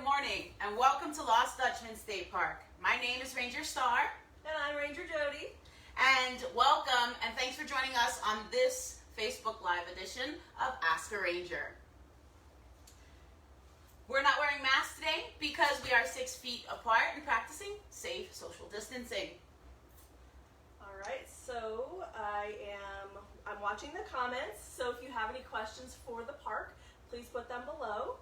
morning, and welcome to Lost Dutchman State Park. My name is Ranger Star. And I'm Ranger Jody. And welcome, and thanks for joining us on this Facebook Live edition of Ask a Ranger. We're not wearing masks today because we are 6 feet apart and practicing safe social distancing. All right, so I'm watching the comments, so if you have any questions for the park, please put them below.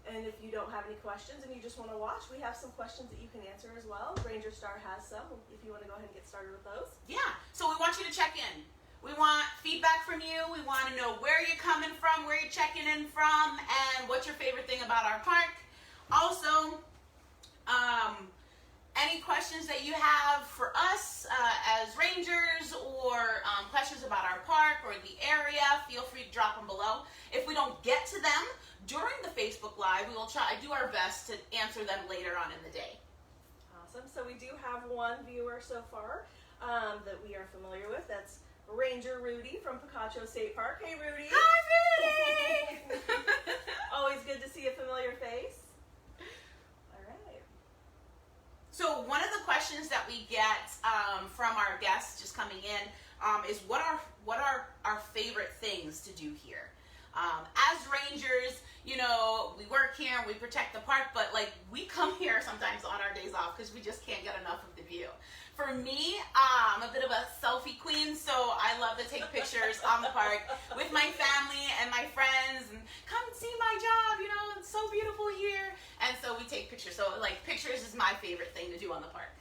And if you don't have any questions and you just want to watch, we have some questions that you can answer as well. Ranger Star has some, if you want to go ahead and get started with those. Yeah, so we want you to check in. We want feedback from you. We want to know where you're coming from, where you're checking in from, and what's your favorite thing about our park. Also, any questions that you have for us as rangers, or questions about our park or the area, feel free to drop them below. If we don't get to them during the Facebook Live, we will do our best to answer them later on in the day. Awesome. So we do have one viewer so far that we are familiar with. That's Ranger Rudy from Picacho State Park. Hey, Rudy. Hi, Rudy. Always good to see a familiar face. All right. So one of the questions that we get from our guests just coming in is what are our favorite things to do here? As rangers, you know, we work here and we protect the park, but like we come here sometimes on our days off because we just can't get enough of the view. For me, I'm a bit of a selfie queen, so I love to take pictures on the park with my family and my friends and come see my job, you know, it's so beautiful here. And so we take pictures. So like pictures is my favorite thing to do on the park.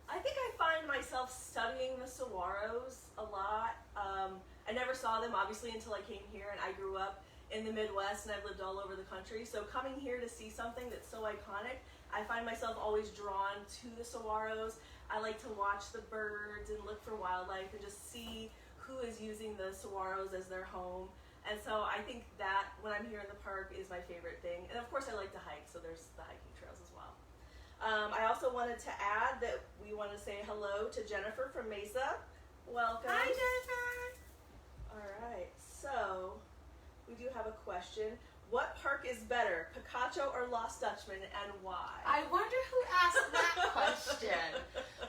I think I find myself studying the saguaros a lot. I never saw them obviously until I came here, and I grew up in the Midwest and I've lived all over the country. So coming here to see something that's so iconic, I find myself always drawn to the saguaros. I like to watch the birds and look for wildlife and just see who is using the saguaros as their home. And so I think that when I'm here in the park is my favorite thing. And of course I like to hike, so there's the hiking trails as well. I also wanted to add that we want to say hello to Jennifer from Mesa. Welcome. Hi, Jennifer. All right, so we do have a question. What park is better, Picacho or Lost Dutchman, and why? I wonder who asked that question.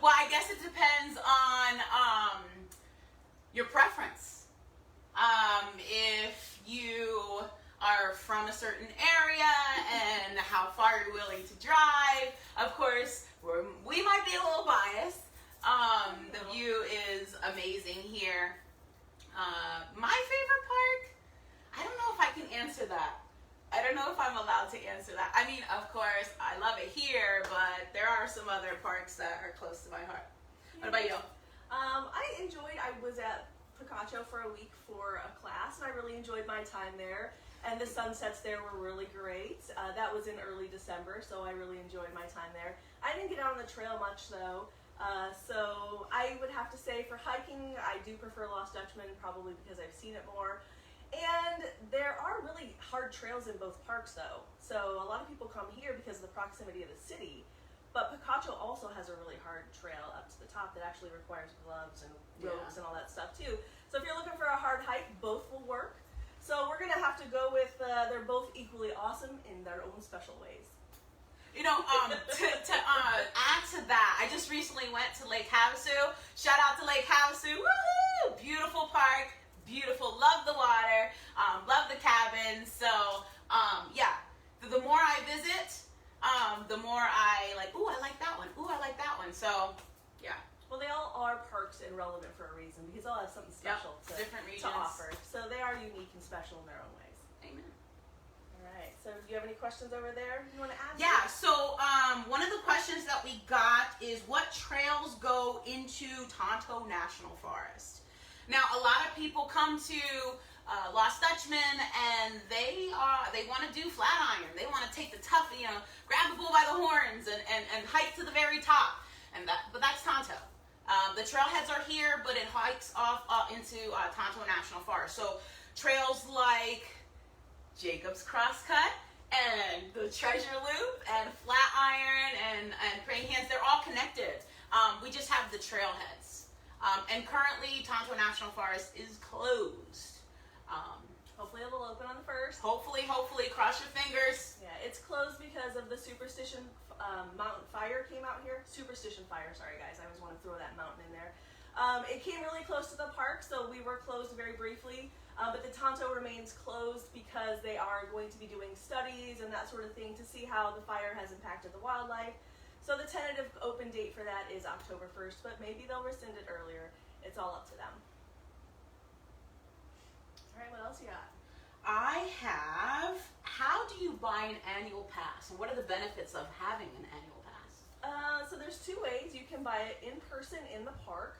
Well, I guess it depends on your preference. If you are from a certain area and how far you're willing to drive, of course, we might be a little biased. The view is amazing here. My favorite park? I don't know if I can answer that. I don't know if I'm allowed to answer that. I mean, of course, I love it here, but there are some other parks that are close to my heart. What about you? I was at Picacho for a week for a class, and I really enjoyed my time there. And the sunsets there were really great. That was in early December, so I really enjoyed my time there. I didn't get out on the trail much, though. So I would have to say for hiking, I do prefer Lost Dutchman, probably because I've seen it more. And there are really hard trails in both parks, though. So a lot of people come here because of the proximity of the city. But Picacho also has a really hard trail up to the top that actually requires gloves and ropes and all that stuff, too. So if you're looking for a hard hike, both will work. So we're going to have to go with they're both equally awesome in their own special ways. You know, to add to that, I just recently went to Lake Havasu. Shout out to Lake Havasu. Woohoo! Beautiful park. Beautiful. Love the water. Love the cabins. So, yeah. The more I visit, the more I like, ooh, I like that one. Ooh, I like that one. So, yeah. Well, they all are parks and relevant for a reason because they all have something special to offer. So they are unique and special in their own ways. Amen. All right. So do you have any questions over there you want to ask? Yeah. So one of the questions that we got is what trails go into Tonto National Forest? Now, a lot of people come to Lost Dutchman and they want to do flat iron. They want to take the tough, you know, grab the bull by the horns and hike to the very top. But that's Tonto. The trailheads are here, but it hikes off into Tonto National Forest. So trails like Jacob's Crosscut and the Treasure Loop and Flat Iron and Praying Hands, they're all connected. We just have the trailheads. And currently, Tonto National Forest is closed. Hopefully it will open on the 1st. Hopefully, cross your fingers. Yeah, it's closed because of the Superstition Mountain Fire came out here. Superstition Fire, sorry guys, I always want to throw that mountain in there. It came really close to the park, so we were closed very briefly. But the Tonto remains closed because they are going to be doing studies and that sort of thing to see how the fire has impacted the wildlife. So the tentative open date for that is October 1st, but maybe they'll rescind it earlier. It's all up to them. All right, what else you got? I have, how do you buy an annual pass? And what are the benefits of having an annual pass? So there's two ways. You can buy it in person in the park.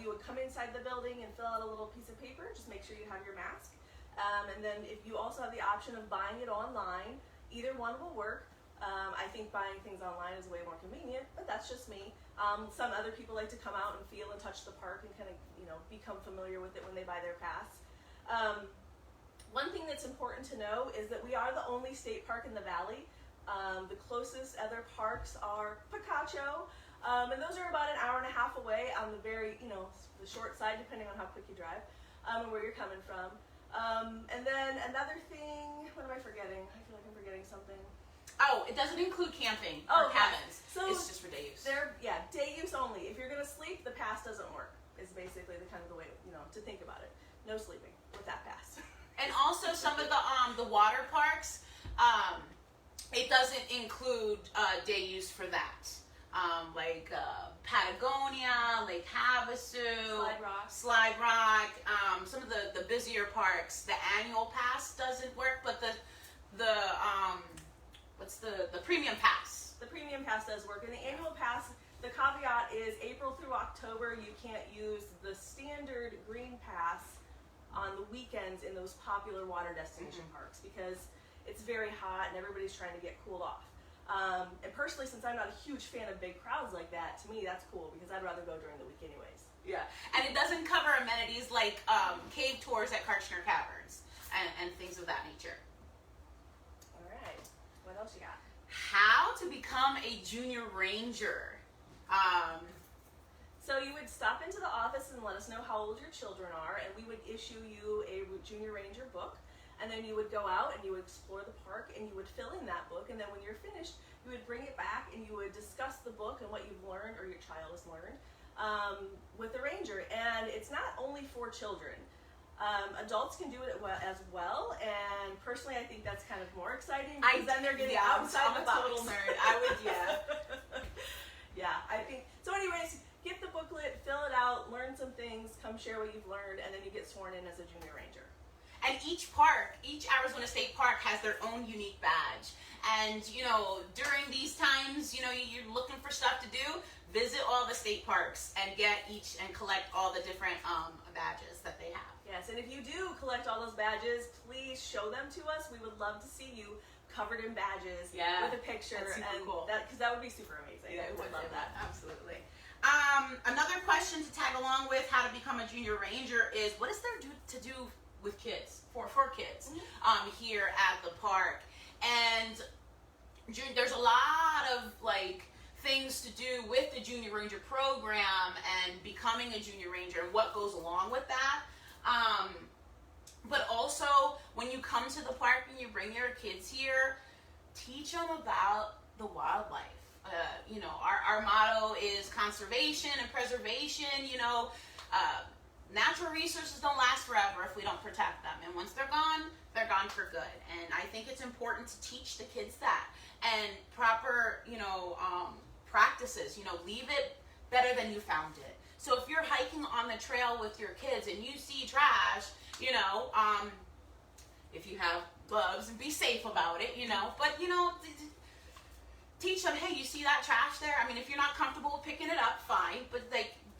You would come inside the building and fill out a little piece of paper. Just make sure you have your mask. And then if you also have the option of buying it online, either one will work. I think buying things online is way more convenient, but that's just me. Some other people like to come out and feel and touch the park and kind of, become familiar with it when they buy their pass. One thing that's important to know is that we are the only state park in the valley. The closest other parks are Picacho, and those are about an hour and a half away on the very, the short side, depending on how quick you drive, and where you're coming from. And then another thing, what am I forgetting? I feel like I'm forgetting something. Oh, it doesn't include camping or cabins. So it's just for day use. Day use only. If you're gonna sleep, the pass doesn't work. Is basically the kind of the way to think about it. No sleeping with that pass. And also some of the water parks, it doesn't include day use for that. Like Patagonia, Lake Havasu, Slide Rock, some of the busier parks, the annual pass doesn't work, but the premium pass? The premium pass does work. And the annual pass, the caveat is April through October, you can't use the standard green pass on the weekends in those popular water destination parks because it's very hot and everybody's trying to get cooled off. And personally, since I'm not a huge fan of big crowds like that, to me that's cool because I'd rather go during the week anyways. Yeah, and it doesn't cover amenities like cave tours at Kartchner Caverns and things of that nature. All right, what else you got? How to become a junior ranger. So you would stop into the office and let us know how old your children are, and we would issue you a Junior Ranger book, and then you would go out and you would explore the park and you would fill in that book, and then when you're finished, you would bring it back and you would discuss the book and what you've learned or your child has learned with the ranger. And it's not only for children. Adults can do it as well, and personally I think that's kind of more exciting because then they're getting outside the box. I'm a total nerd. I would, Yeah, I think, so anyways, get the booklet, fill it out, learn some things, come share what you've learned, and then you get sworn in as a junior ranger. And each Arizona State Park has their own unique badge. And, during these times, you're looking for stuff to do, visit all the state parks and collect all the different badges that they have. Yes, and if you do collect all those badges, please show them to us. We would love to see you covered in badges with a picture. That's super cool. Because that would be super amazing. Yeah, we would love that. Absolutely. Another question to tag along with how to become a junior ranger is what is there to do with kids, for kids, here at the park? And there's a lot of things to do with the junior ranger program and becoming a junior ranger and what goes along with that. But also when you come to the park and you bring your kids here, teach them about the wildlife. Our motto is conservation and preservation. Natural resources don't last forever if we don't protect them. And once they're gone for good. And I think it's important to teach the kids that. And proper, practices, leave it better than you found it. So if you're hiking on the trail with your kids and you see trash, if you have gloves, and be safe about it, but, teach them, hey, you see that trash there? I mean, if you're not comfortable with picking it up, fine, but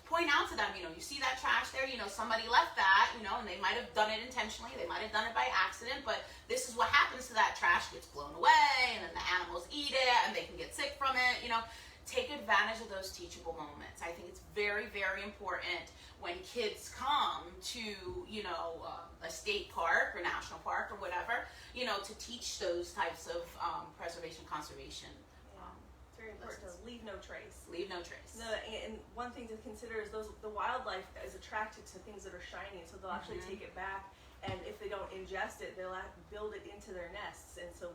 point out to them, you see that trash there, somebody left that, and they might have done it intentionally, they might have done it by accident, but this is what happens to that trash. It gets blown away, and then the animals eat it, and they can get sick from it, Take advantage of those teachable moments. I think it's very, very important when kids come to, a state park or national park or whatever, to teach those types of preservation, conservation. Very important to leave no trace. Leave no trace. And one thing to consider is the wildlife is attracted to things that are shiny, so they'll actually take it back and if they don't ingest it, they'll have to build it into their nests, and so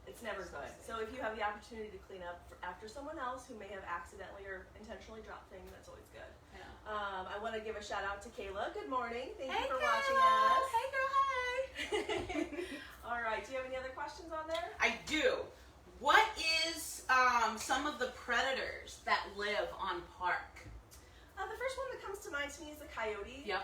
it's never good. So if you have the opportunity to clean up after someone else who may have accidentally or intentionally dropped things, that's always good. Yeah. I want to give a shout out to Kayla. Good morning. Thank you for Kayla. watching us. Hey girl, hey. All right. Do you have any other questions on there? I do. What is some of the predators that live on park? The first one that comes to mind to me is the coyote. Yep.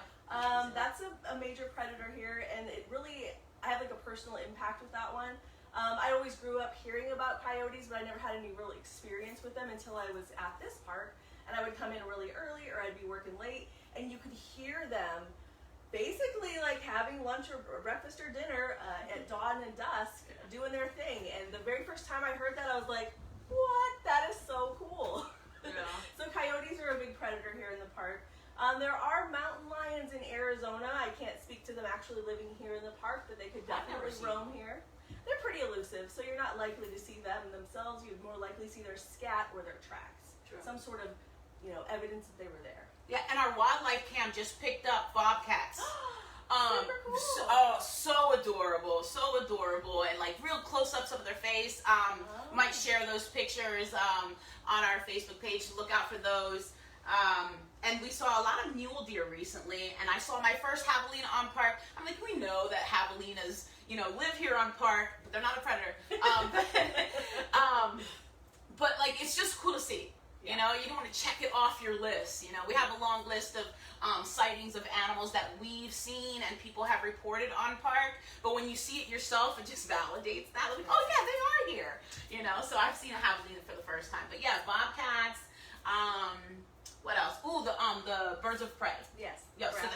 That's a major predator here, and it really, I have like a personal impact with that one. I always grew up hearing about coyotes, but I never had any real experience with them until I was at this park, and I would come in really early or I'd be working late, and you could hear them basically like having lunch or breakfast or dinner at dawn and dusk, doing their thing. And the very first time I heard that, I was like, what? That is so cool. Yeah. So coyotes are a big predator here in the park. There are mountain lions in Arizona. I can't speak to them actually living here in the park, but they could definitely roam here. They're pretty elusive, so you're not likely to see them themselves. You'd more likely see their scat or their tracks. True. Some sort of, evidence that they were there. Yeah, and our wildlife cam just picked up bobcats. Super cool. So adorable, and like real close-ups of their face. Might share those pictures on our Facebook page. Look out for those. And we saw a lot of mule deer recently, and I saw my first javelina on park. I'm like, we know that javelinas, live here on park, but they're not a predator. But like, it's just cool to see. You don't want to check it off your list. We have a long list of sightings of animals that we've seen and people have reported on park. But when you see it yourself, it just validates that. Like, oh yeah, they are here. So I've seen a javelina for the first time. But yeah, bobcats. What else? Ooh, the birds of prey. Yes. Yeah. So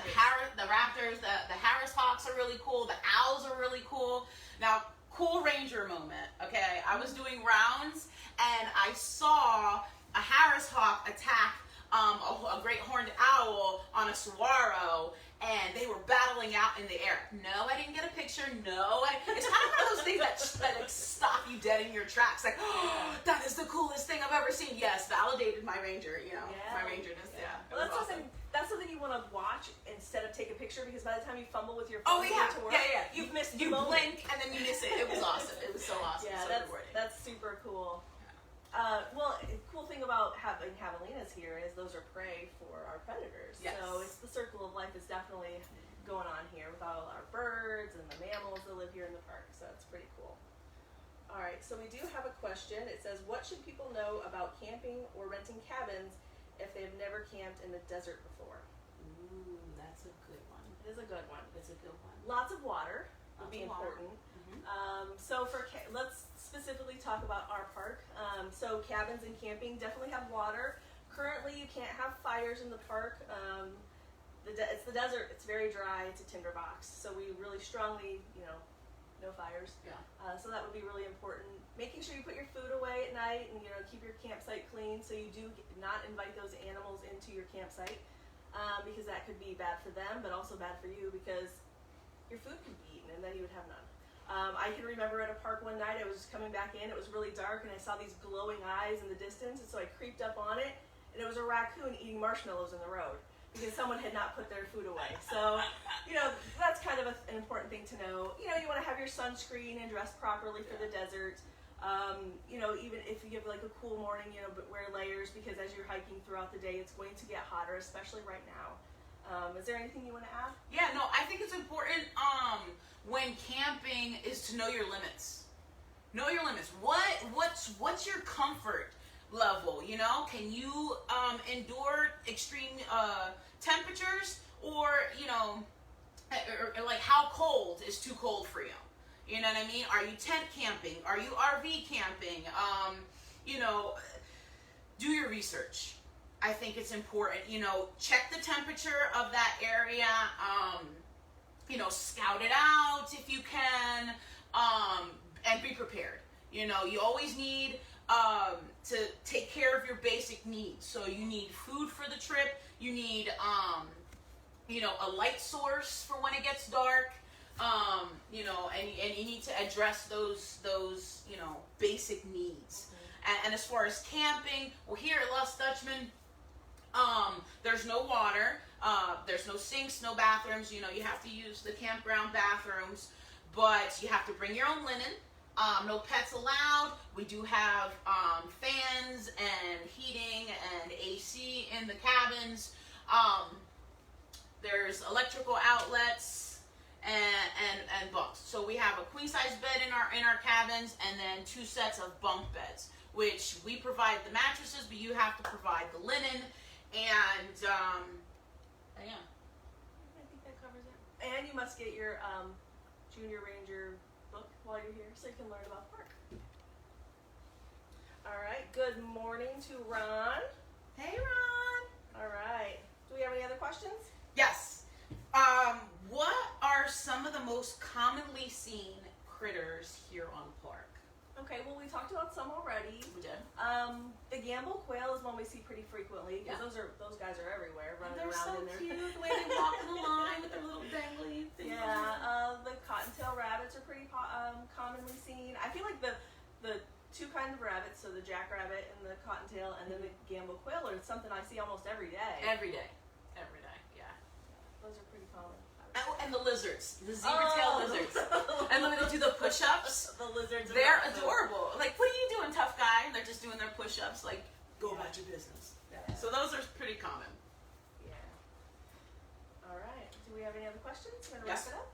the raptors, the Harris hawks are really cool. The owls are really cool. Now, cool ranger moment. Okay, I was doing rounds and I saw a Harris hawk attack a great horned owl on a saguaro, and they were battling out in the air. No, I didn't get a picture. No, it's kind of one of those things that like stop you dead in your tracks. Like, oh, that is the coolest thing I've ever seen. Yes, validated my ranger. My rangerness. Yeah. Well, that's something you want to watch instead of take a picture, because by the time you fumble with your Oh phone yeah, to work, yeah. you've missed. You blink and then you miss it. It was awesome. It was so awesome. Yeah, so that's super cool. Well, the cool thing about having javelinas here is those are prey for our predators. Yes. So it's the circle of life is definitely going on here with all our birds and the mammals that live here in the park. So it's pretty cool. All right, so we do have a question. It says, what should people know about camping or renting cabins if they've never camped in the desert before? Ooh, that's a good one. It is a good one. It's a good one. Lots of water would be important. So let's specifically talk about our park. So cabins and camping definitely have water. Currently, you can't have fires in the park. It's the desert. It's very dry. It's a tinderbox. So we really strongly, no fires. Yeah. So that would be really important. Making sure you put your food away at night and keep your campsite clean, so you do not invite those animals into your campsite, because that could be bad for them, but also bad for you because your food could be eaten and then you would have none. I can remember at a park one night, I was coming back in, it was really dark, and I saw these glowing eyes in the distance, and so I creeped up on it, and it was a raccoon eating marshmallows in the road because someone had not put their food away. So, that's kind of an important thing to know. You want to have your sunscreen and dress properly for the desert. Even if you have like a cool morning, but wear layers, because as you're hiking throughout the day, it's going to get hotter, especially right now. Is there anything you want to add? Yeah, no, I think it's important when camping is to know your limits. Know your limits. What's your comfort level? Can you endure extreme temperatures, or like how cold is too cold for you? You know what I mean? Are you tent camping? Are you RV camping? Do your research. I think it's important. Check the temperature of that area. Scout it out if you can, and be prepared. You always need to take care of your basic needs. So you need food for the trip. You need, a light source for when it gets dark. And you need to address those basic needs. And as far as camping, well, here at Dutchman, there's no water. There's no sinks, no bathrooms. You have to use the campground bathrooms, but you have to bring your own linen. No pets allowed. We do have fans and heating and AC in the cabins. There's electrical outlets and bunks. So we have a queen size bed in our cabins, and then 2 sets of bunk beds, which we provide the mattresses, but you have to provide the linen. And yeah. I think that covers it. And you must get your Junior Ranger book while you're here, so you can learn about the park. All right. Good morning to Ron. Hey, Ron. All right. Do we have any other questions? Yes. What are some of the most commonly seen critters here on park? Okay, well, we talked about some already. We did. The Gamble quail is one we see pretty frequently, because those guys are everywhere, running They're around so in there. cute, the way they walk in the line with their little dangly things. Yeah, the cottontail rabbits are pretty commonly seen. I feel like the 2 kinds of rabbits, so the jackrabbit and the cottontail, and then the Gamble quail are something I see almost every day. Every day, yeah. Those are pretty common. Oh, and the lizards, the zebra-tailed lizards. And when they do the push-ups, the lizards they're adorable. Like, what are you doing, tough guy? And they're just doing their push-ups, like, go about your business. Yeah. So those are pretty common. Yeah. All right. Do we have any other questions? Want to Yes. wrap it up?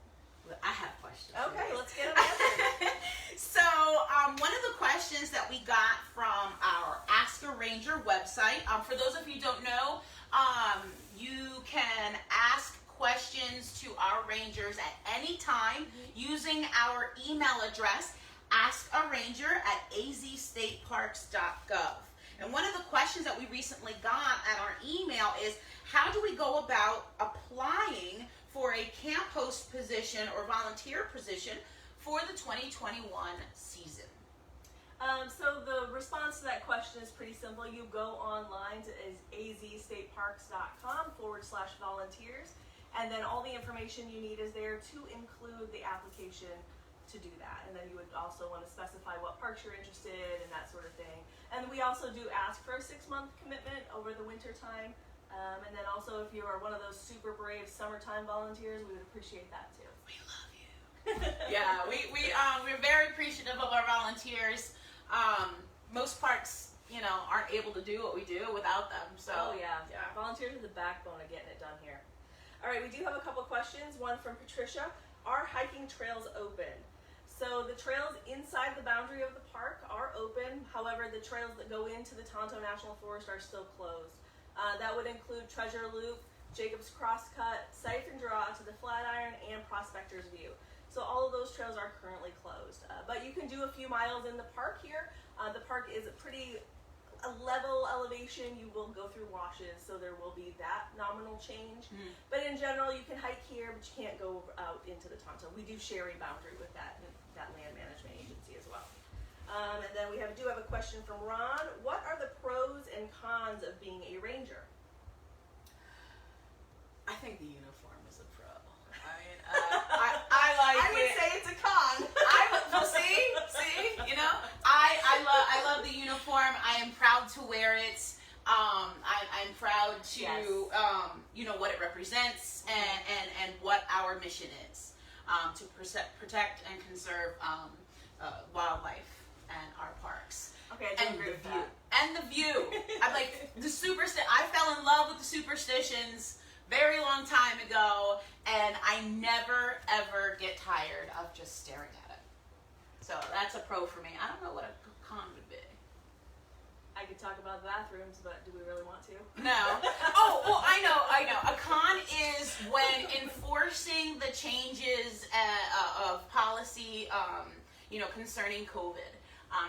I have questions. Okay, let's get them answered. So, one of the questions that we got from our Ask a Ranger website, for those of you who don't know, you can ask questions to our rangers at any time using our email address, askarranger@azstateparks.gov. And one of the questions that we recently got at our email is, how do we go about applying for a camp host position or volunteer position for the 2021 season? So the response to that question is pretty simple. You go online to azstateparks.com/volunteers, and then all the information you need is there to include the application to do that. And then you would also want to specify what parks you're interested in and that sort of thing. And we also do ask for a 6-month commitment over the winter time. And then also, if you are one of those super brave summertime volunteers, we would appreciate that too. We love you. Yeah, we're very appreciative of our volunteers. Most parks, aren't able to do what we do without them. So yeah. Volunteers are the backbone of getting it done here. All right, we do have a couple questions. One from Patricia. Are hiking trails open? So the trails inside the boundary of the park are open. However, the trails that go into the Tonto National Forest are still closed. That would include Treasure Loop, Jacob's Crosscut, Siphon Draw to the Flatiron, and Prospector's View. So all of those trails are currently closed. But you can do a few miles in the park here. The park is a pretty level elevation. You will go through washes, so there will be that nominal change. But in general, you can hike here, but you can't go out into the Tonto. We do share a boundary with that land management agency as well. And then we do have a question from Ron. What are the pros and cons of being a ranger? I think the uniform is a pro. I mean, I like it. I would say it's a con. I love the uniform. I am proud to wear it. I'm proud to, what it represents and what our mission is, to protect and conserve wildlife and our parks. Okay, I do agree with that. And the view. I'm like, I fell in love with the superstitions very long time ago, and I never, ever get tired of just staring at it. So that's a pro for me. I don't know what a con would be. I could talk about bathrooms, but do we really want to? No. Oh, well, I know. A con is when enforcing the changes of policy, concerning COVID.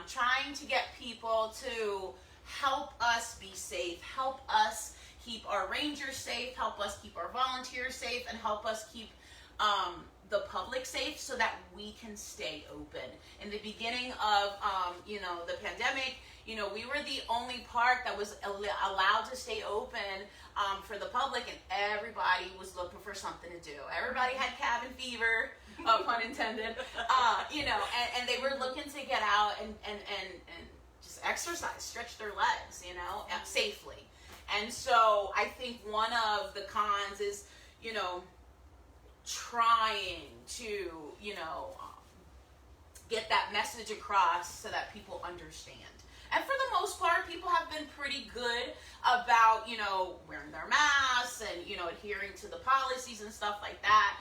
Trying to get people to help us be safe, help us keep our rangers safe, help us keep our volunteers safe, and help us keep the public safe so that we can stay open. In the beginning of, the pandemic, we were the only park that was allowed to stay open for the public, and everybody was looking for something to do. Everybody had cabin fever, pun intended, and they were looking to get out and just exercise, stretch their legs, safely. And so I think one of of the cons is, trying to, get that message across so that people understand. And for the most part, people have been pretty good about, wearing their masks and, adhering to the policies and stuff like that.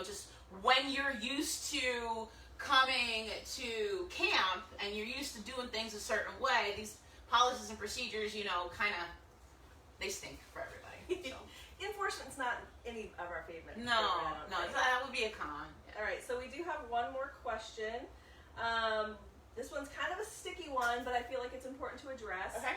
Just when you're used to coming to camp and you're used to doing things a certain way, these policies and procedures, they stink for everybody. So. Enforcement's not any of our favorite. No, that would be a con. All right, so we do have one more question. This one's kind of a sticky one, but I feel like it's important to address. Okay.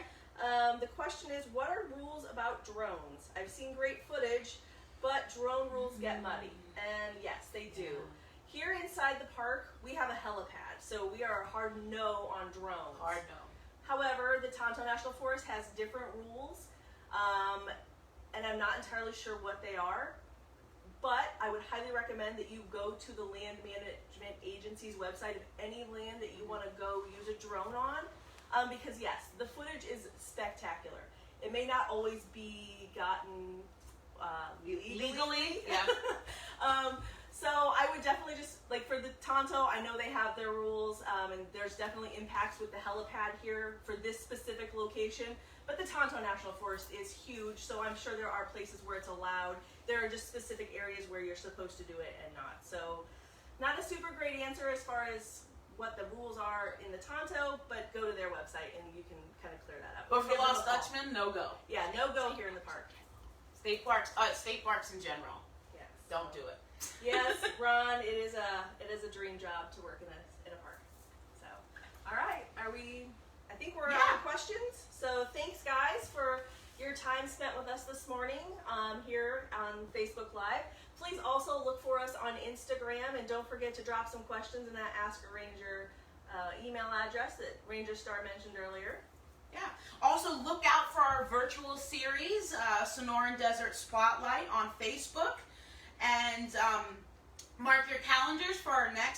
The question is, what are rules about drones? I've seen great footage, but drone rules get muddy. And yes, they do. Here inside the park, we have a helipad, so we are a hard no on drones. Hard no. However, the Tonto National Forest has different rules, and I'm not entirely sure what they are. But I would highly recommend that you go to the Land Management Agency's website of any land that you want to go use a drone on, because yes, the footage is spectacular. It may not always be gotten legally. Yeah. So I would definitely just, like for the Tonto, I know they have their rules, and there's definitely impacts with the helipad here for this specific location. But the Tonto National Forest is huge, so I'm sure there are places where it's allowed. There are just specific areas where you're supposed to do it and not. So not a super great answer as far as what the rules are in the Tonto, but go to their website and you can kind of clear that up. But for Lost Dutchman, no go. Yeah, no go here in the park. State parks in general. Yes. Don't do it. Yes, Ron, it is a dream job to work in a park. So, all right, I think we're out of questions. So thanks guys for your time spent with us this morning here on Facebook Live. Please also look for us on Instagram, and don't forget to drop some questions in that Ask a Ranger email address that Ranger Star mentioned earlier. Yeah. Also look out for our virtual series, Sonoran Desert Spotlight on Facebook. And mark your calendars for our next